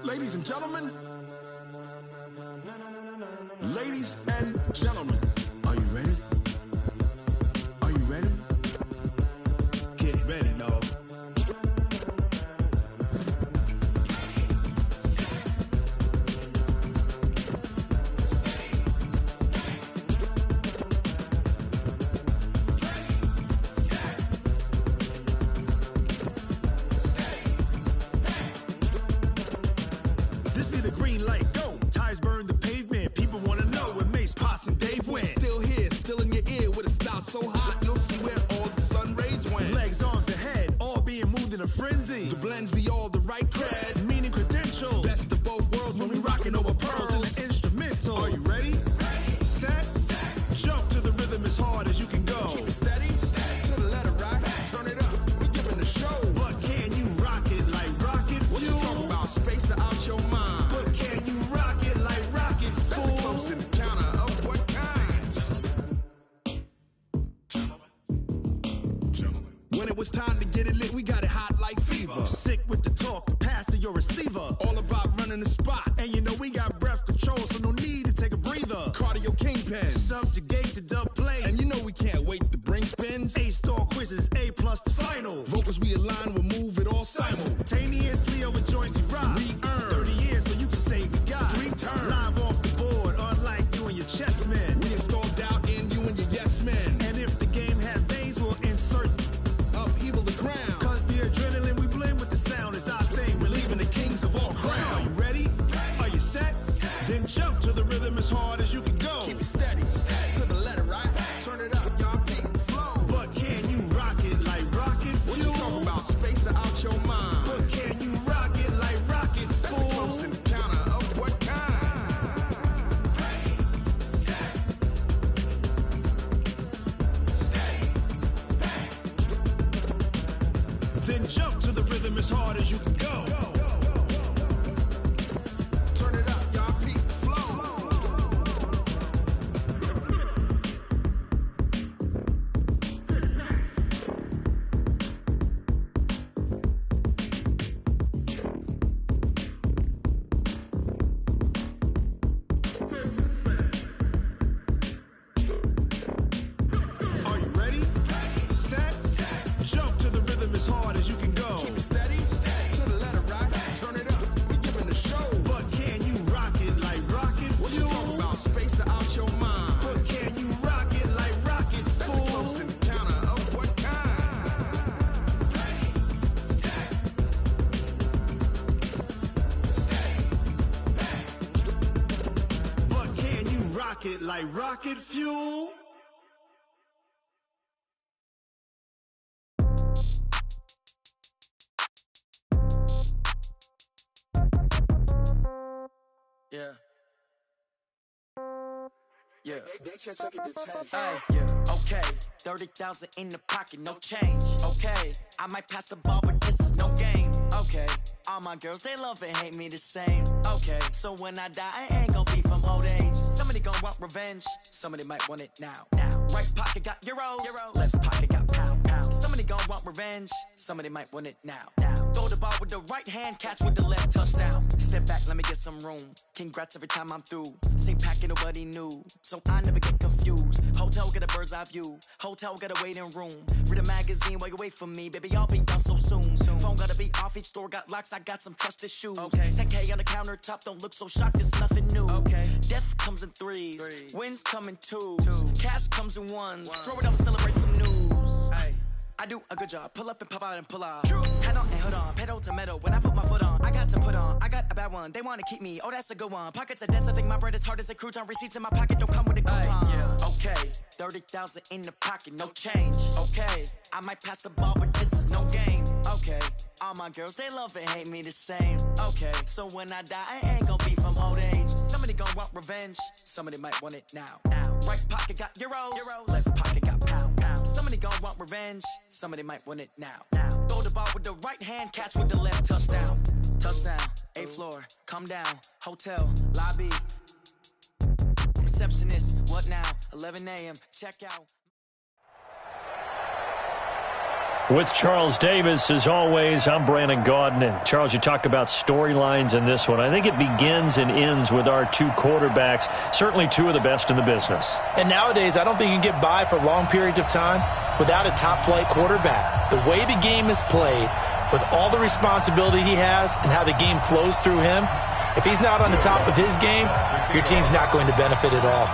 Ladies and gentlemen, ladies and gentlemen, are you ready? Are you ready? Get ready, dog. This be the green light, go. Tires burn the pavement, people wanna know where Mace, Pops, and Dave went. Still here, still in your ear with a style so hot, you'll see where all the sun rays went. Legs, arms, and head, all being moved in a frenzy. The blends be all the right cred, meaning credentials. Best of both worlds when we rockin' over pearls in the instrumental. Are you ready? Set, jump to the rhythm as hard as you can go. Keep it steady, to the letter rock, turn it up, we giving the show. But can you rock it like rocket fuel? What you talking about, space or out your mind? But can you rock it like rockets, fool? That's a close encounter of what kind? Gentlemen. When it was time to get it lit, we got it hot like fever. Sick with the talk, pass to your receiver. All about running the spot. And you know we got breath control, so no need to take a breather. Cardio kingpin, subjugate the dub play. And you know we can't wait to bring spins. A-star quizzes, A+ the final. Vocals we align, we'll move it all simultaneously over joints we rock. We earn 30 years, so you can say we got 3 turns. Live off the board, unlike you and your chess men. We install doubt in you and your yes men. And if the game had veins, we'll insert upheaval the ground. Cause the adrenaline we blend with the sound is our thing. We're leaving the kings of all crowns. Are you ready? Are you set? Then jump to the rhythm as hard as you can go. Keep it steady, to the letter, right? Turn it up, y'all beat the flow. But can you rock it like rocket fuel? What you talking about, space or out your mind? But can you rock it like rockets, fool? That's a close encounter of what kind? Then jump to the rhythm as hard as you can go. Turn it up, y'all beat the flow. Are you ready? Set, jump to the rhythm as hard as you can go. Keep it steady, to the letter rock, turn it up, we giving the show. But can you rock it like rocket fuel? What you talking about, space or out your mind? But can you rock it like rockets, fool? That's a close encounter of what kind? But can you rock it like rocket fuel? Yeah. Yeah. They took it to 10. Hey, yeah. Okay. 30,000 in the pocket, no change. Okay. I might pass the ball, but this is no game. Okay. All my girls, they love and hate me the same. Okay. So when I die, I ain't gonna be from old age. Somebody gonna want revenge. Somebody might want it now. Right pocket got euros. Left pocket got pound. Somebody gonna want revenge. Somebody might want it now. Throw the ball with the right hand, catch with the left, touchdown. Step back, let me get some room. Congrats every time I'm through. Same packet, nobody knew. So I never get confused. Hotel get a bird's eye view. Hotel get a waiting room. Read a magazine while you wait for me. Baby, I'll be done so soon. Phone gotta be off, each store got locks. I got some trusted shoes. Okay. 10K on the countertop, don't look so shocked, it's nothing new. Okay. Death comes in threes. Wins come in twos. Cash comes in ones. Throw it up, celebrate some news. Hey. I do a good job, pull up and pop out and pull off. Head on and hood on, pedal to metal. When I put my foot on, I got to put on. I got a bad one, they wanna keep me. Oh, that's a good one. Pockets are dense, I think my bread is hard as a crouton. Receipts in my pocket don't come with a coupon. Yeah. Okay, 30,000 in the pocket, no change. Okay, I might pass the ball, but this is no game. Okay, all my girls, they love and hate me the same. Okay, so when I die, I ain't gonna be from old age. Somebody gonna want revenge, somebody might want it now. Right pocket got euros. Left pocket got pound. Somebody gonna want revenge, somebody might want it now. Throw the ball with the right hand, catch with the left, touchdown. Touchdown, 8th floor, come down, hotel, lobby. Receptionist, what now? 11 a.m., check out. With Charles Davis, as always, I'm Brandon Gaudin. And Charles, you talk about storylines in this one. I think it begins and ends with our two quarterbacks, certainly two of the best in the business. And nowadays, I don't think you can get by for long periods of time without a top-flight quarterback. The way the game is played, with all the responsibility he has and how the game flows through him, if he's not on the top of his game, your team's not going to benefit at all.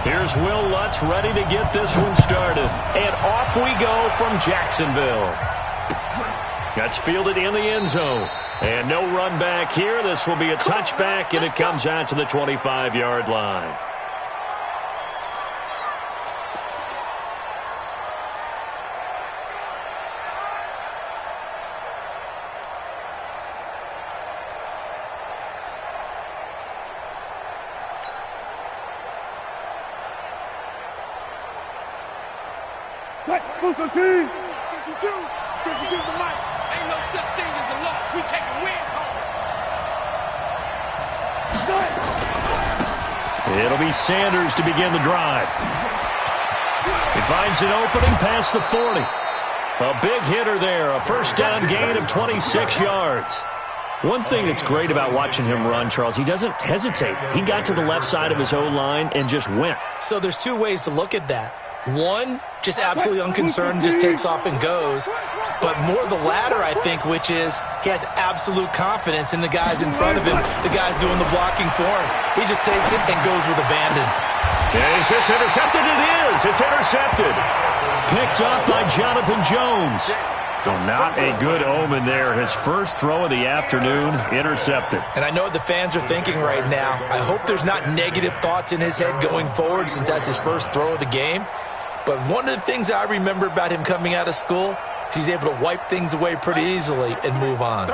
Here's Will Lutz ready to get this one started. And off we go from Jacksonville. That's fielded in the end zone. And no run back here. This will be a touchback, and it comes out to the 25-yard line. Move the team. 52. 52's the mic. Ain't no such thing as a loss. We taking wins home. It'll be Sanders to begin the drive. He finds an opening past the 40. A big hitter there. A first down gain of 26 yards. One thing that's great about watching him run, Charles, he doesn't hesitate. He got to the left side of his O-line and just went. So there's two ways to look at that. One, just absolutely unconcerned, just takes off and goes. But more the latter, I think, which is he has absolute confidence in the guys in front of him, the guys doing the blocking for him. He just takes it and goes with abandon. Is this intercepted? It is. It's intercepted. Picked up by Jonathan Jones. Well, not a good omen there. His first throw of the afternoon, intercepted. And I know what the fans are thinking right now. I hope there's not negative thoughts in his head going forward since that's his first throw of the game. But one of the things I remember about him coming out of school is he's able to wipe things away pretty easily and move on.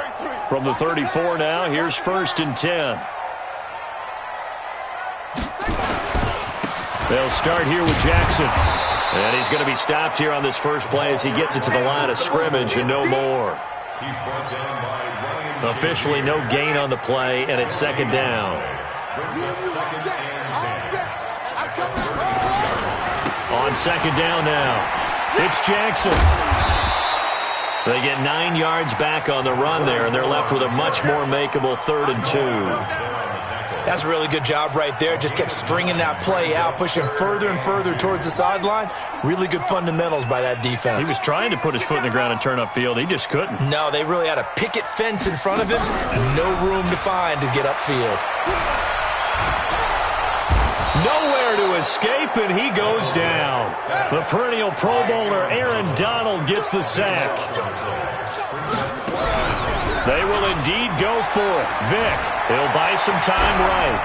From the 34 now, here's 1st and 10. They'll start here with Jackson. And he's going to be stopped here on this first play as he gets it to the line of scrimmage and no more. Officially no gain on the play, and it's 2nd down. On 2nd down now, it's Jackson. They get 9 yards back on the run there, and they're left with a much more makeable 3rd and 2. That's a really good job right there. Just kept stringing that play out, pushing further and further towards the sideline. Really good fundamentals by that defense. He was trying to put his foot in the ground and turn upfield. He just couldn't. No, they really had a picket fence in front of him. No room to find to get upfield. Nowhere to escape, and he goes down. The perennial Pro Bowler Aaron Donald gets the sack. They will indeed go for it. Vick, he'll buy some time right.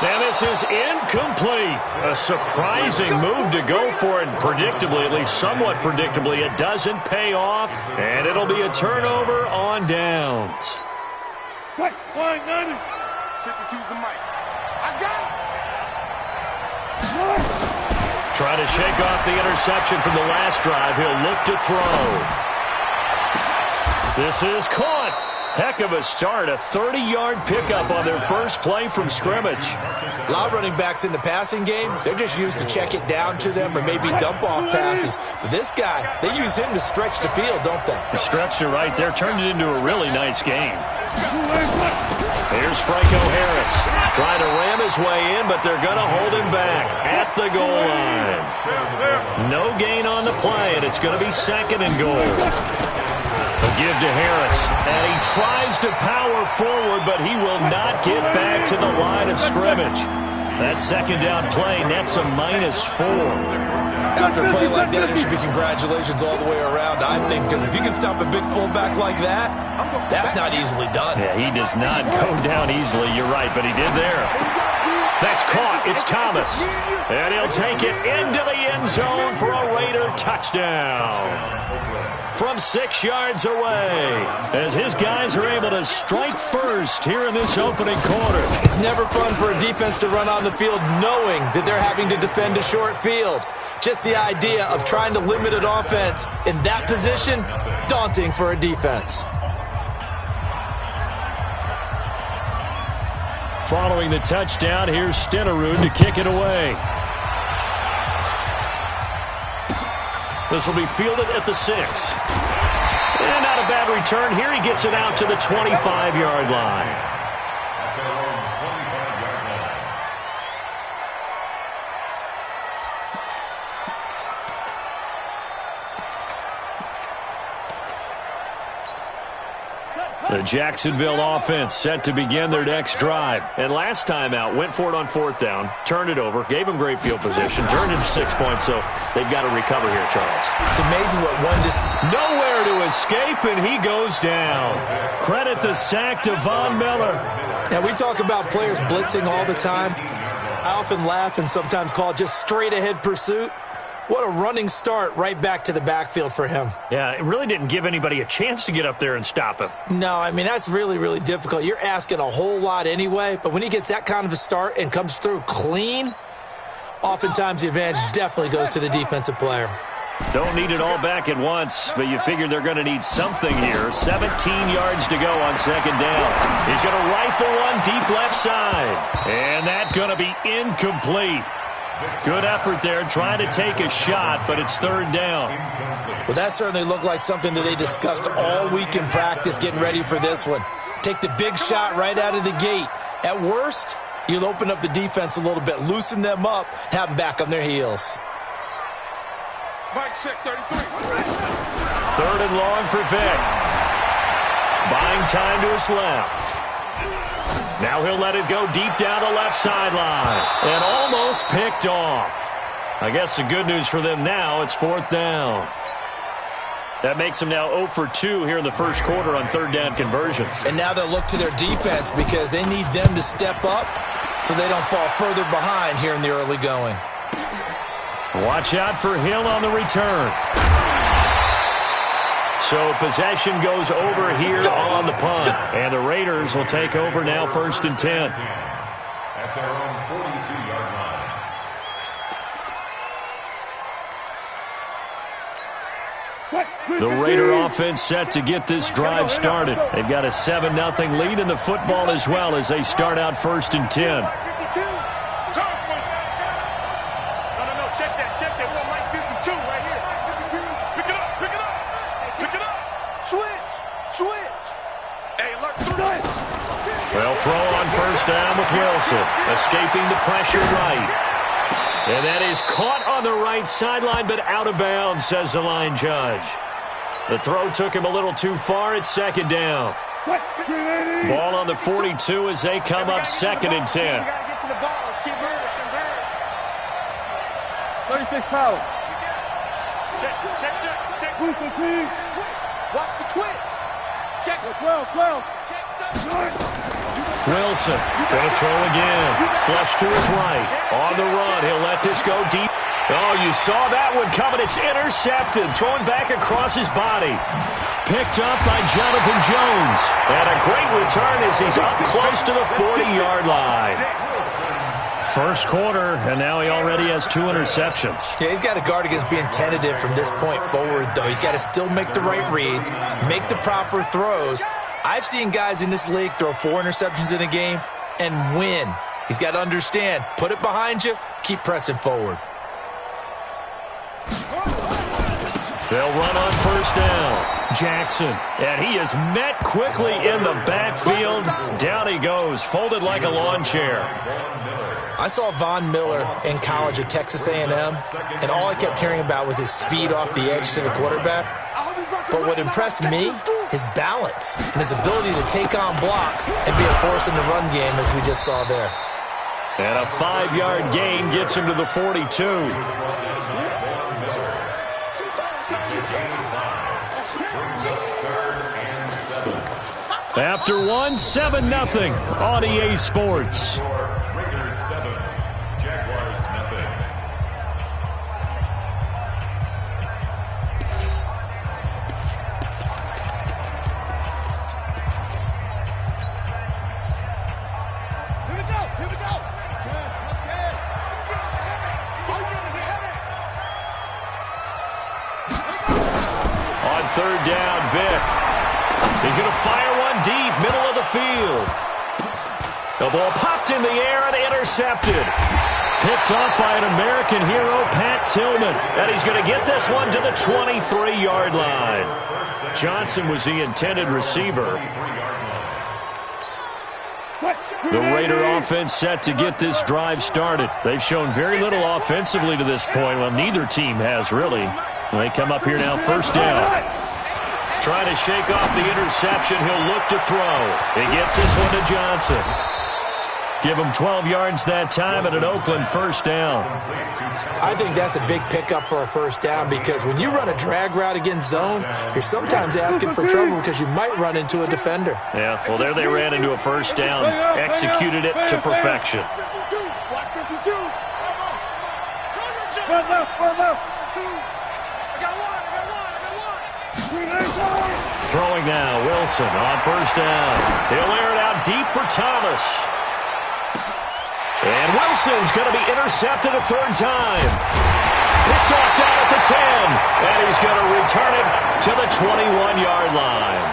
And this is incomplete. A surprising move to go for it. Predictably, at least somewhat predictably, it doesn't pay off. And it'll be a turnover on downs. Line 90. 52's the mic. I got it. Trying to shake off the interception from the last drive. He'll look to throw. This is caught. Heck of a start. A 30-yard pickup on their first play from scrimmage. A lot of running backs in the passing game, they're just used to check it down to them or maybe dump off passes. But this guy, they use him to stretch the field, don't they? The stretch to right there turned it into a really nice game. Here's Franco Harris. Trying to ram his way in, but they're going to hold him back at the goal line. No gain on the play, and it's going to be 2nd and goal. A give to Harris, and he tries to power forward, but he will not get back to the line of scrimmage. That 2nd down play nets a -4. After a play like that, it should be congratulations all the way around, I think, because if you can stop a big fullback like that, that's not easily done. Yeah, he does not go down easily, you're right, but he did there. That's caught. It's Thomas. And he'll take it into the end zone for a Raider touchdown. From 6 yards away, as his guys are able to strike first here in this opening quarter. It's never fun for a defense to run on the field knowing that they're having to defend a short field. Just the idea of trying to limit an offense in that position, daunting for a defense. Following the touchdown, here's Stenerud to kick it away. This will be fielded at the 6. And not a bad return here. He gets it out to the 25-yard line. The Jacksonville offense set to begin their next drive. And last time out, went for it on 4th down, turned it over, gave them great field position, turned into 6 points, so they've got to recover here, Charles. It's amazing what one just... Nowhere to escape, and he goes down. Credit the sack to Von Miller. Now, we talk about players blitzing all the time. I often laugh and sometimes call it just straight-ahead pursuit. What a running start right back to the backfield for him. Yeah, it really didn't give anybody a chance to get up there and stop him. No, I mean, that's really, really difficult. You're asking a whole lot anyway, but when he gets that kind of a start and comes through clean, oftentimes the advantage definitely goes to the defensive player. Don't need it all back at once, but you figure they're going to need something here. 17 yards to go on 2nd down. He's going to rifle one deep left side. And that's going to be incomplete. Good effort there, trying to take a shot, but it's 3rd down. Well, that certainly looked like something that they discussed all week in practice getting ready for this one. Take the big shot right out of the gate. At worst, you'll open up the defense a little bit, loosen them up, have them back on their heels. Mike, check 33. 3rd and long for Vic. Buying time to his left. Now he'll let it go deep down the left sideline. And almost picked off. I guess the good news for them now, it's 4th down. That makes them now 0 for 2 here in the first quarter on 3rd down conversions. And now they'll look to their defense because they need them to step up so they don't fall further behind here in the early going. Watch out for Hill on the return. So possession goes over here on the punt. And the Raiders will take over now 1st and 10. At their own 42-yard line. The Raider offense set to get this drive started. They've got a 7-0 lead in the football as well as they start out 1st and 10. Well, throw on 1st down with Wilson, escaping the pressure right. And that is caught on the right sideline, but out of bounds, says the line judge. The throw took him a little too far at 2nd down. Ball on the 42 as they come up 2nd and 10. 36 power. Check. Watch the twitch. Check. 12. Wilson going to throw again. Flush to his right. On the run. He'll let this go deep. Oh, you saw that one coming. It's intercepted. Thrown back across his body. Picked up by Jonathan Jones. And a great return as he's up close to the 40-yard line. First quarter, and now he already has 2 interceptions. Yeah, he's got to guard against being tentative from this point forward, though. He's got to still make the right reads, make the proper throws. I've seen guys in this league throw 4 interceptions in a game and win. He's got to understand, put it behind you, keep pressing forward. They'll run on 1st down. Jackson, and he is met quickly in the backfield. Down he goes, folded like a lawn chair. I saw Von Miller in college at Texas A&M, and all I kept hearing about was his speed off the edge to the quarterback. But what impressed me, his balance and his ability to take on blocks and be a force in the run game, as we just saw there. And a 5-yard gain gets him to the 42. After one, 7-0 on EA Sports. Raiders 7, Jaguars nothing. Here we go. Let's get it. On 3rd down, Vic. He's going to fire one deep, middle of the field. The ball popped in the air and intercepted. Picked off by an American hero, Pat Tillman. And he's going to get this one to the 23-yard line. Johnson was the intended receiver. The Raider offense set to get this drive started. They've shown very little offensively to this point. Well, neither team has, really. They come up here now, first down. Trying to shake off the interception. He'll look to throw. He gets this one to Johnson. Give him 12 yards that time at an Oakland first down. I think that's a big pickup for a first down because when you run a drag route against zone, you're sometimes asking for trouble because you might run into a defender. Yeah, well, there they ran into a first down, executed it to perfection. Throwing now, Wilson on first down. He'll air it out deep for Thomas. And Wilson's going to be intercepted a third time. Picked off down at the 10. And he's going to return it to the 21-yard line.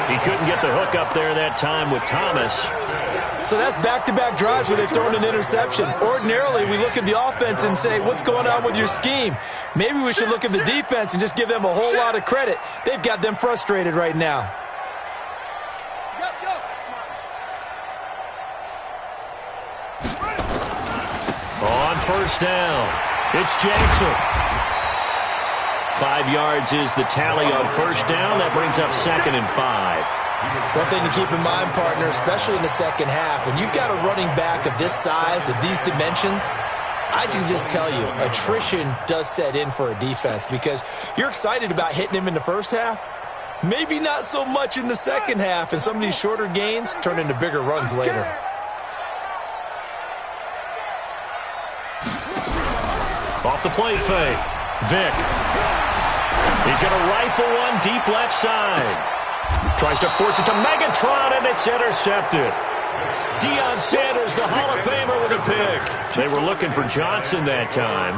He couldn't get the hook up there that time with Thomas. So that's back-to-back drives where they've thrown an interception. Ordinarily, we look at the offense and say, what's going on with your scheme? Maybe we should look at the defense and just give them a whole lot of credit. They've got them frustrated right now. On first down, it's Jackson. 5 yards is the tally on first down. That brings up 2nd and 5. One thing to keep in mind, partner, especially in the second half, when you've got a running back of this size, of these dimensions, I can just tell you, attrition does set in for a defense because you're excited about hitting him in the first half. Maybe not so much in the second half, and some of these shorter gains turn into bigger runs later. Off the play fake. Vick. He's going to rifle one deep left side. Tries to force it to Megatron, and it's intercepted. Deion Sanders, the Hall of Famer, with a pick. They were looking for Johnson that time.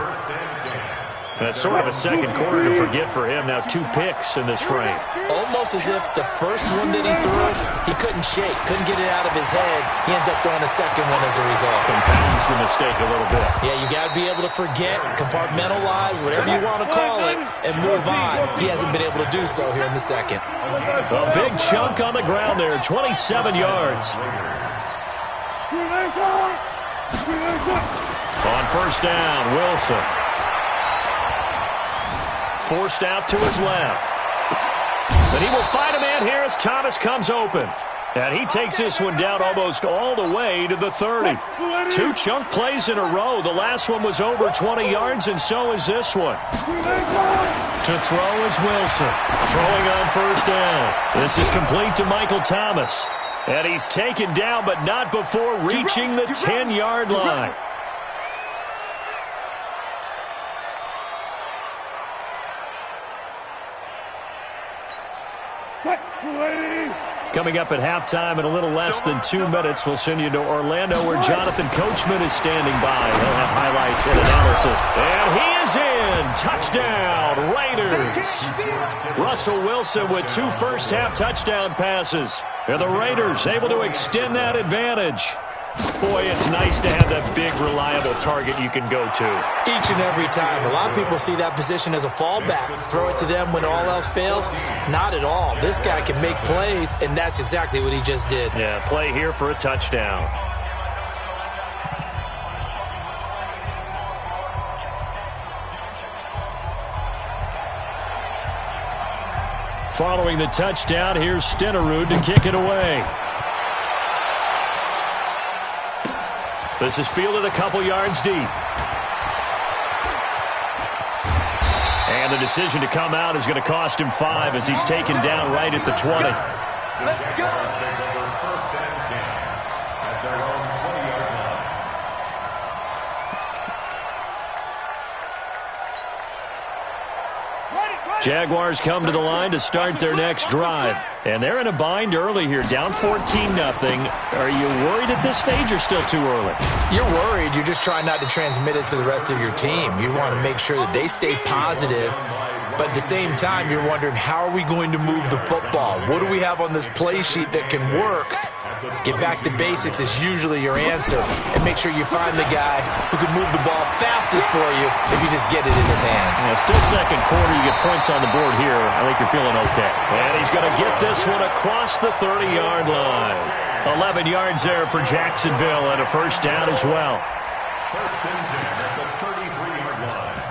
And it's sort of a second quarter to forget for him. Now 2 picks in this frame. Almost as if the first one that he threw, he couldn't shake, couldn't get it out of his head. He ends up throwing a second one as a result. Compounds the mistake a little bit. Yeah, you got to be able to forget, compartmentalize, whatever you want to call it, and move on. He hasn't been able to do so here in the second. A big chunk on the ground there, 27 yards. On first down, Wilson. Forced out to his left. But he will find a man here as Thomas comes open. And he takes this one down almost all the way to the 30. 2 chunk plays in a row. The last one was over 20 yards, and so is this one. To throw is Wilson. Throwing on first down. This is complete to Michael Thomas. And he's taken down, but not before reaching the 10-yard line. Coming up at halftime in a little less than 2 minutes, we'll send you to Orlando where Jonathan Coachman is standing by. He'll have highlights and analysis. And he is in. Touchdown, Raiders. Russell Wilson with 2 first-half touchdown passes. And the Raiders able to extend that advantage. Boy, it's nice to have that big, reliable target you can go to. Each and every time. A lot of people see that position as a fallback. Throw it to them when all else fails. Not at all. This guy can make plays, and that's exactly what he just did. Yeah, play here for a touchdown. Following the touchdown, here's Stenerud to kick it away. This is fielded a couple yards deep. And the decision to come out is going to cost him 5 as he's taken down right at the 20. Let's go. Take over 1st and 10 at their own 20-yard line. Jaguars come to the line to start their next drive. And they're in a bind early here, down 14-0. Are you worried at this stage or still too early? You're worried. You're just trying not to transmit it to the rest of your team. You want to make sure that they stay positive. But at the same time, you're wondering, how are we going to move the football? What do we have on this play sheet that can work? Get back to basics is usually your answer, and make sure you find the guy who can move the ball fastest for you if you just get it in his hands. Yeah, still second quarter. You get points on the board here. I think you're feeling okay. And he's going to get this one across the 30-yard line. 11 yards there for Jacksonville and a first down as well. First and 10 at the 33-yard line.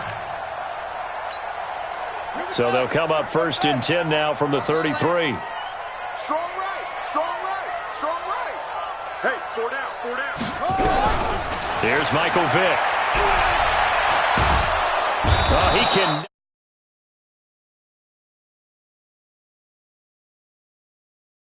So they'll come up first and 10 now from the 33. Strong right, strong right, strong right. Hey, 4 down, 4 down. Here's Michael Vick. Oh, he can...